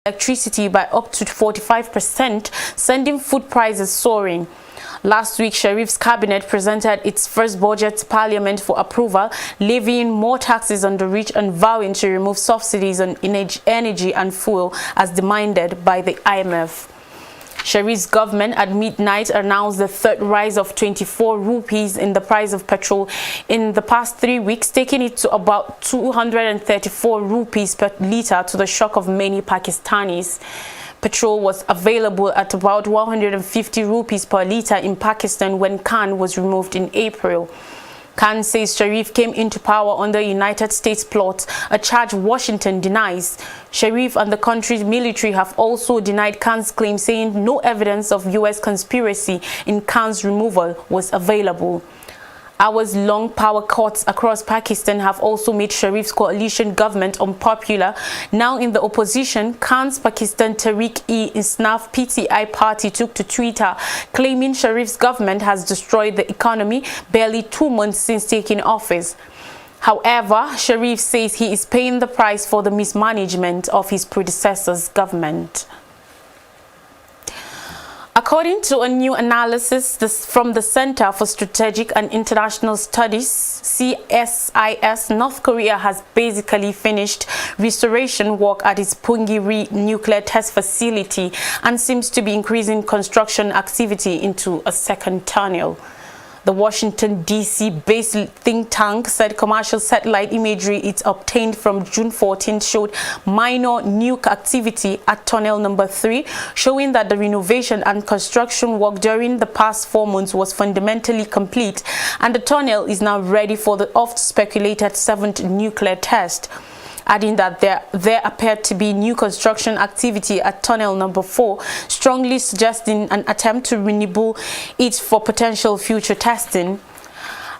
electricity by up to 45%, sending food prices soaring. Last week, Sharif's cabinet presented its first budget to Parliament for approval, levying more taxes on the rich and vowing to remove subsidies on energy and fuel as demanded by the IMF. Sharif's government at midnight announced the third rise of 24 rupees in the price of petrol in the past 3 weeks, taking it to about 234 rupees per litre, to the shock of many Pakistanis. Petrol was available at about 150 rupees per litre in Pakistan when Khan was removed in April. Khan says Sharif came into power under United States plot, a charge Washington denies. Sharif and the country's military have also denied Khan's claim, saying no evidence of U.S. conspiracy in Khan's removal was available. Hours-long power cuts across Pakistan have also made Sharif's coalition government unpopular. Now in the opposition, Khan's Pakistan Tehreek-e-Insaf PTI party took to Twitter, claiming Sharif's government has destroyed the economy barely 2 months since taking office. However, Sharif says he is paying the price for the mismanagement of his predecessor's government. According to a new analysis from the Center for Strategic and International Studies, CSIS, North Korea has basically finished restoration work at its Punggye-ri nuclear test facility and seems to be increasing construction activity into a second tunnel. The Washington, D.C.-based think tank said commercial satellite imagery it obtained from June 14 showed minor nuke activity at Tunnel Number 3, showing that the renovation and construction work during the past 4 months was fundamentally complete, and the tunnel is now ready for the oft-speculated 7th nuclear test. Adding that there appeared to be new construction activity at Tunnel Number 4, strongly suggesting an attempt to renewable it for potential future testing.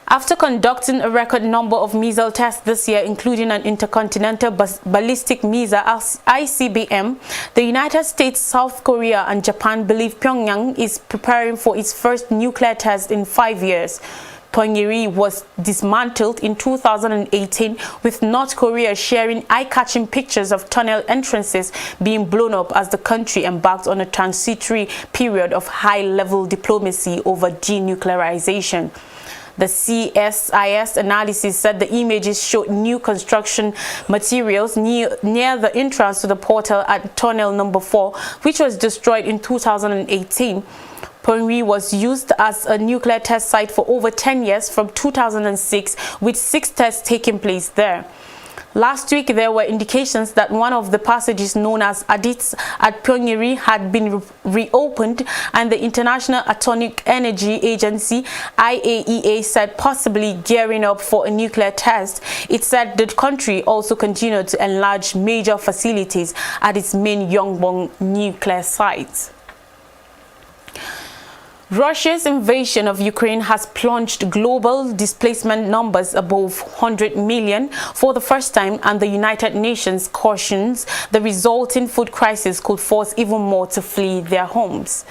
After conducting a record number of missile tests this year, including an intercontinental ballistic missile (ICBM), the United States, South Korea, and Japan believe Pyongyang is preparing for its first nuclear test in 5 years. Punggye-ri was dismantled in 2018, with North Korea sharing eye-catching pictures of tunnel entrances being blown up as the country embarked on a transitory period of high-level diplomacy over denuclearization. The CSIS analysis said the images showed new construction materials near the entrance to the portal at Tunnel Number 4, which was destroyed in 2018. Punggye was used as a nuclear test site for over 10 years from 2006, with 6 tests taking place there. Last week, there were indications that one of the passages known as Adits at Punggye-ri had been reopened, and the International Atomic Energy Agency (IAEA) said possibly gearing up for a nuclear test. It said the country also continued to enlarge major facilities at its main Yongbyon nuclear site. Russia's invasion of Ukraine has plunged global displacement numbers above 100 million for the first time, and the United Nations cautions the resulting food crisis could force even more to flee their homes.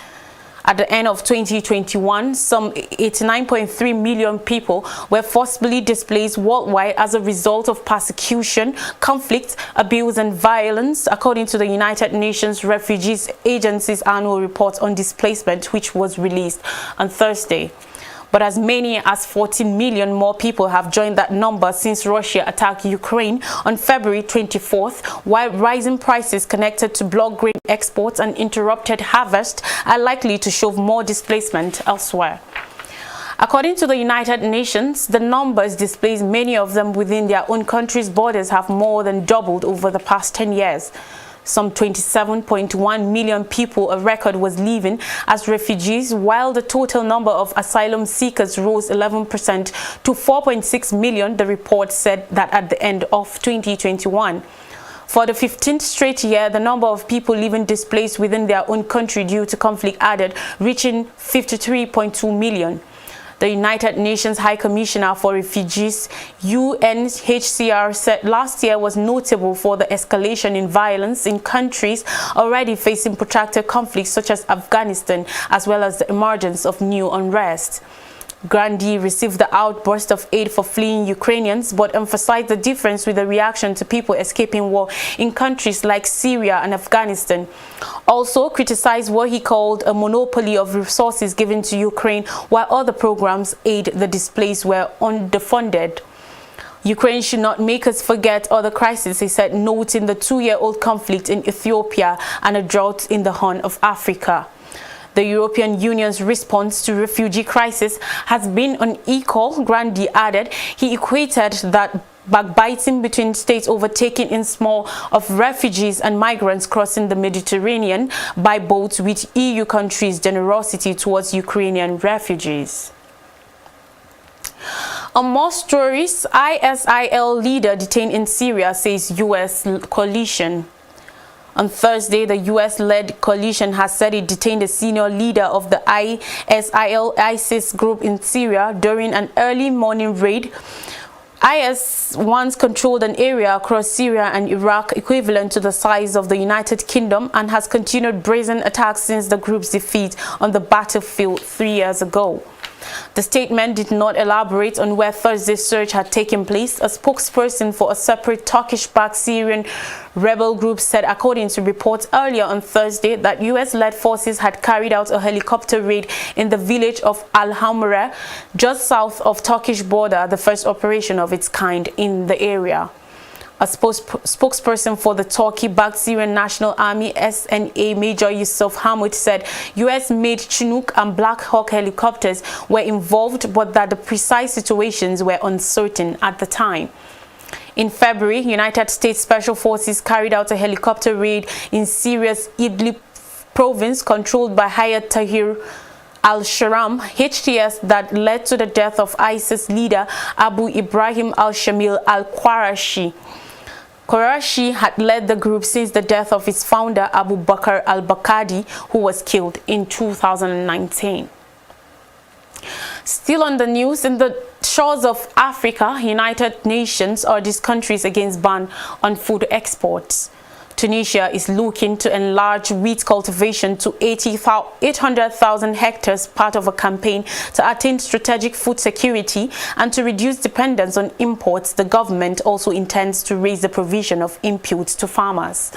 At the end of 2021, some 89.3 million people were forcibly displaced worldwide as a result of persecution, conflict, abuse, and violence, according to the United Nations Refugees Agency's annual report on displacement, which was released on Thursday. But as many as 14 million more people have joined that number since Russia attacked Ukraine on February 24th, while rising prices connected to block grain exports and interrupted harvest are likely to shove more displacement elsewhere. According to the United Nations, the numbers displaced, many of them within their own country's borders, have more than doubled over the past 10 years. Some 27.1 million people, a record, was living as refugees, while the total number of asylum seekers rose 11% to 4.6 million, the report said that at the end of 2021. For the 15th straight year, the number of people living displaced within their own country due to conflict added, reaching 53.2 million. The United Nations High Commissioner for Refugees, UNHCR, said last year was notable for the escalation in violence in countries already facing protracted conflicts such as Afghanistan, as well as the emergence of new unrest. Grandi received the outburst of aid for fleeing Ukrainians, but emphasized the difference with the reaction to people escaping war in countries like Syria and Afghanistan. Also criticized what he called a monopoly of resources given to Ukraine, while other programs aid the displaced were underfunded. Ukraine should not make us forget other crises, he said, noting the 2-year-old conflict in Ethiopia and a drought in the Horn of Africa. The European Union's response to refugee crisis has been unequal, Grandi added. He equated that backbiting between states over taking in small of refugees and migrants crossing the Mediterranean by boat with EU countries' generosity towards Ukrainian refugees. On more stories, ISIL leader detained in Syria, says U.S. coalition. On Thursday, the U.S.-led coalition has said it detained a senior leader of the ISIS group in Syria during an early morning raid. IS once controlled an area across Syria and Iraq equivalent to the size of the United Kingdom and has continued brazen attacks since the group's defeat on the battlefield 3 years ago. The statement did not elaborate on where Thursday's surge had taken place. A spokesperson for a separate Turkish-backed Syrian rebel group said, according to reports earlier on Thursday, that US-led forces had carried out a helicopter raid in the village of Al-Hamra, just south of Turkish border, the first operation of its kind in the area. A spokesperson for the Turkey-backed Syrian National Army SNA Major Yusuf Hamid said US-made Chinook and Black Hawk helicopters were involved, but that the precise situations were uncertain at the time. In February, United States Special Forces carried out a helicopter raid in Syria's Idlib province controlled by Hayat Tahrir al-Sham HTS that led to the death of ISIS leader Abu Ibrahim al-Shamil al-Qurashi. Qurashi had led the group since the death of its founder Abu Bakr al-Baghdadi, who was killed in 2019. Still on the news, in the shores of Africa, United Nations urges countries against ban on food exports. Tunisia is looking to enlarge wheat cultivation to 800,000 hectares, part of a campaign to attain strategic food security and to reduce dependence on imports. The government also intends to raise the provision of inputs to farmers.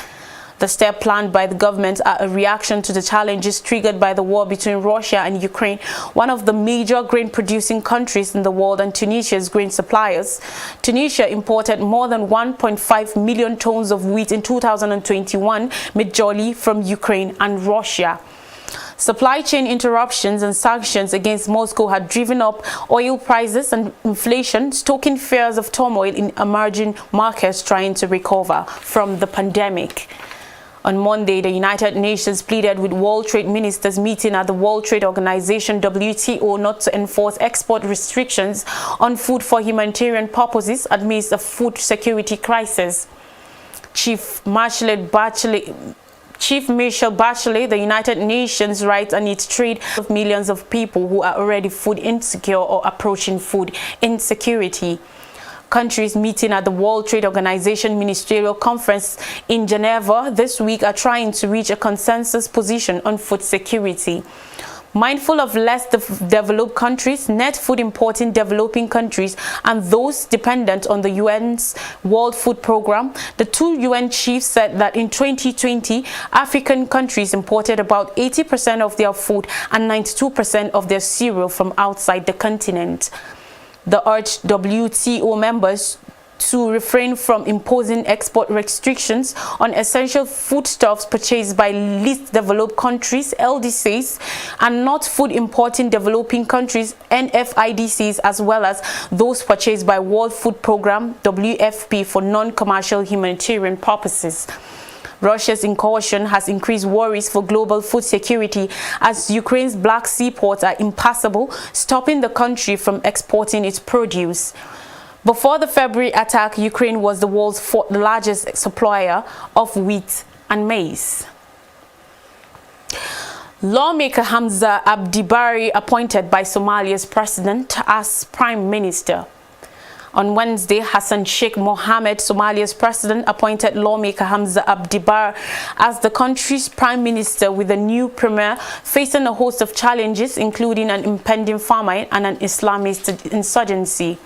The step planned by the government are a reaction to the challenges triggered by the war between Russia and Ukraine, one of the major grain-producing countries in the world and Tunisia's grain suppliers. Tunisia imported more than 1.5 million tons of wheat in 2021, majorly from Ukraine and Russia. Supply chain interruptions and sanctions against Moscow had driven up oil prices and inflation, stoking fears of turmoil in emerging markets trying to recover from the pandemic. On Monday, the United Nations pleaded with World Trade Ministers meeting at the World Trade Organization WTO not to enforce export restrictions on food for humanitarian purposes amidst a food security crisis. Chief Michelle Bachelet, the United Nations writes on its trade of millions of people who are already food insecure or approaching food insecurity. Countries meeting at the World Trade Organization Ministerial Conference in Geneva this week are trying to reach a consensus position on food security. Mindful of less developed countries, net food importing developing countries, and those dependent on the UN's World Food Programme, the two UN chiefs said that in 2020, African countries imported about 80% of their food and 92% of their cereal from outside the continent. The urged WTO members to refrain from imposing export restrictions on essential foodstuffs purchased by least developed countries, LDCs, and not food importing developing countries, NFIDCs, as well as those purchased by World Food Programme, WFP, for non-commercial humanitarian purposes. Russia's incursion has increased worries for global food security as Ukraine's Black Sea ports are impassable, stopping the country from exporting its produce. Before the February attack, Ukraine was the world's fourth largest supplier of wheat and maize. Lawmaker Hamza Abdi Barry appointed by Somalia's president as Prime Minister. On Wednesday, Hassan Sheikh Mohammed, Somalia's president, appointed lawmaker Hamza Abdi Barre as the country's prime minister, with a new premier facing a host of challenges, including an impending famine and an Islamist insurgency.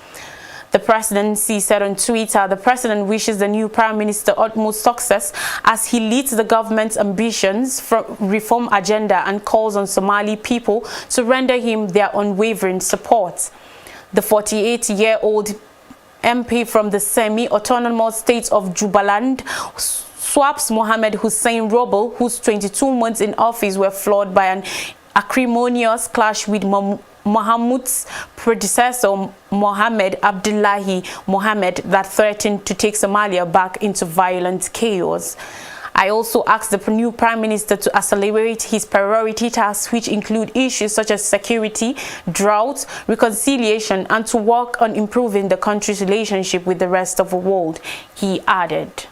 The presidency said on Twitter the president wishes the new prime minister utmost success as he leads the government's ambitions for reform agenda and calls on Somali people to render him their unwavering support. The 48-year-old MP from the semi-autonomous state of Jubaland swaps Mohammed Hussein Roble, whose 22 months in office were flawed by an acrimonious clash with Mohammed's predecessor Mohammed Abdullahi Mohammed that threatened to take Somalia back into violent chaos. I also asked the new prime minister to accelerate his priority tasks, which include issues such as security, drought, reconciliation, and to work on improving the country's relationship with the rest of the world, he added.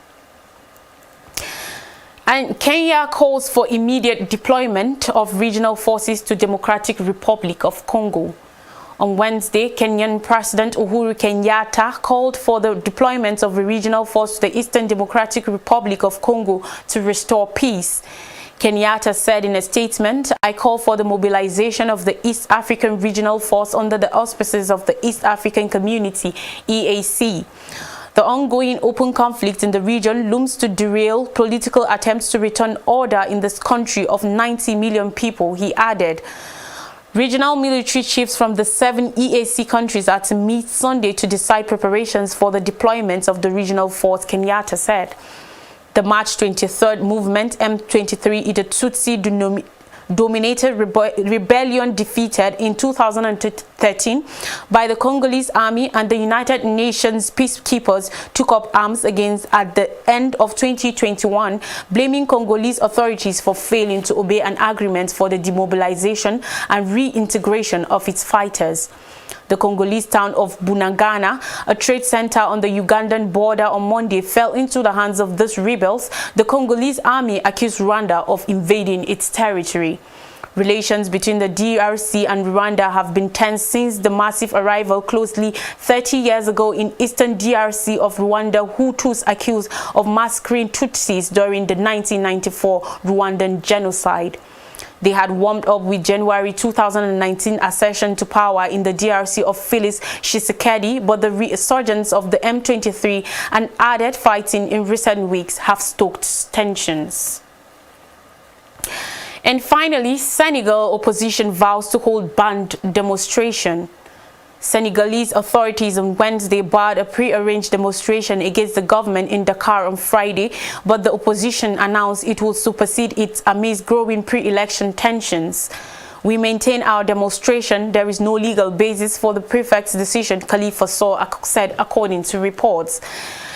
And Kenya calls for immediate deployment of regional forces to Democratic Republic of Congo. On Wednesday, Kenyan President Uhuru Kenyatta called for the deployment of a regional force to the Eastern Democratic Republic of Congo to restore peace. Kenyatta said in a statement, "I call for the mobilization of the East African Regional Force under the auspices of the East African Community, EAC. The ongoing open conflict in the region looms to derail political attempts to return order in this country of 90 million people," he added. Regional military chiefs from the 7 EAC countries are to meet Sunday to decide preparations for the deployment of the regional force, Kenyatta said. The March 23rd movement, M23, is a Tutsi-dominated rebellion defeated in 2013 by the Congolese army, and the United Nations peacekeepers took up arms against at the end of 2021, blaming Congolese authorities for failing to obey an agreement for the demobilization and reintegration of its fighters. The Congolese town of Bunagana, a trade center on the Ugandan border, on Monday fell into the hands of these rebels. The Congolese army accused Rwanda of invading its territory. Relations between the DRC and Rwanda have been tense since the massive arrival closely 30 years ago in eastern DRC of Rwanda Hutus accused of massacring Tutsis during the 1994 Rwandan genocide. They had warmed up with January 2019 accession to power in the DRC of Felix Tshisekedi, but the resurgence of the M23 and added fighting in recent weeks have stoked tensions. And finally, Senegal opposition vows to hold banned demonstration. Senegalese authorities on Wednesday barred a pre-arranged demonstration against the government in Dakar on Friday, but the opposition announced it will supersede it amidst growing pre-election tensions. "We maintain our demonstration. There is no legal basis for the prefect's decision," Khalifa Sow said, according to reports.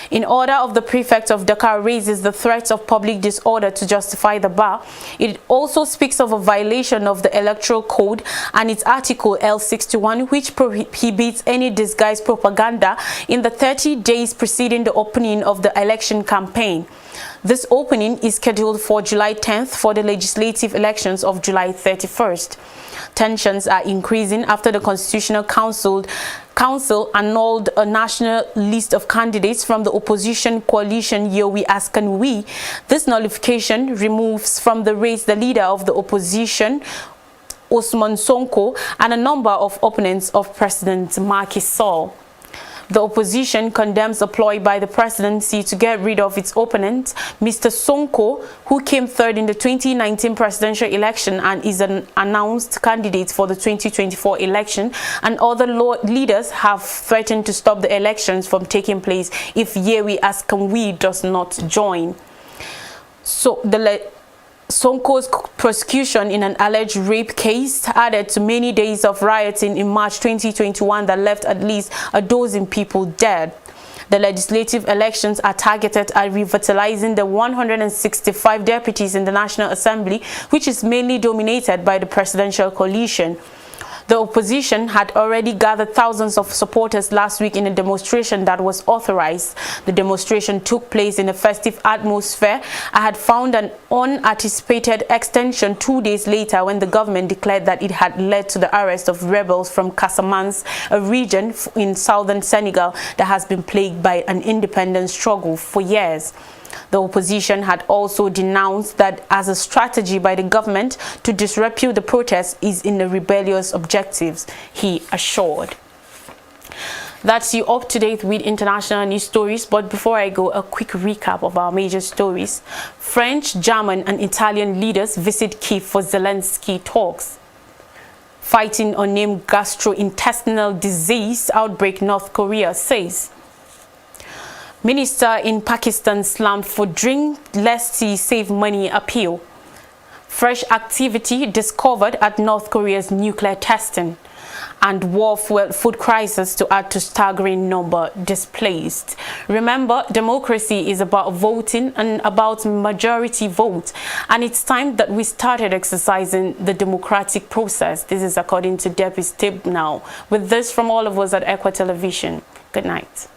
In order of the prefect of Dakar raises the threat of public disorder to justify the bar. It also speaks of a violation of the Electoral Code and its Article L61, which prohibits any disguised propaganda in the 30 days preceding the opening of the election campaign. This opening is scheduled for July 10th for the legislative elections of July 31st. Tensions are increasing after the Constitutional Council annulled a national list of candidates from the opposition coalition Yowi Askanwi. This nullification removes from the race the leader of the opposition, Ousmane Sonko, and a number of opponents of President Macky Sall. The opposition condemns a ploy by the presidency to get rid of its opponent, Mr. Sonko, who came third in the 2019 presidential election and is an announced candidate for the 2024 election, and other leaders have threatened to stop the elections from taking place if Yewi Askanwi does not join. So Sonko's prosecution in an alleged rape case added to many days of rioting in March 2021 that left at least a dozen people dead. The legislative elections are targeted at revitalizing the 165 deputies in the National Assembly, which is mainly dominated by the presidential coalition. The opposition had already gathered thousands of supporters last week in a demonstration that was authorized. The demonstration took place in a festive atmosphere. I had found an unanticipated extension 2 days later when the government declared that it had led to the arrest of rebels from Casamance, a region in southern Senegal that has been plagued by an independence struggle for years. The opposition had also denounced that as a strategy by the government to disrepute the protests is in the rebellious objectives, he assured. That's you up to date with international news stories, but before I go, a quick recap of our major stories. French, German and Italian leaders visit Kyiv for Zelensky talks. Fighting unnamed gastrointestinal disease outbreak, North Korea says. Minister in Pakistan slammed for drink less tea save money appeal. Fresh activity discovered at North Korea's nuclear testing. And war fueled food crisis to add to staggering number displaced. Remember, democracy is about voting and about majority vote. And it's time that we started exercising the democratic process. This is according to Debbie Stibb now. With this from all of us at Equa Television. Good night.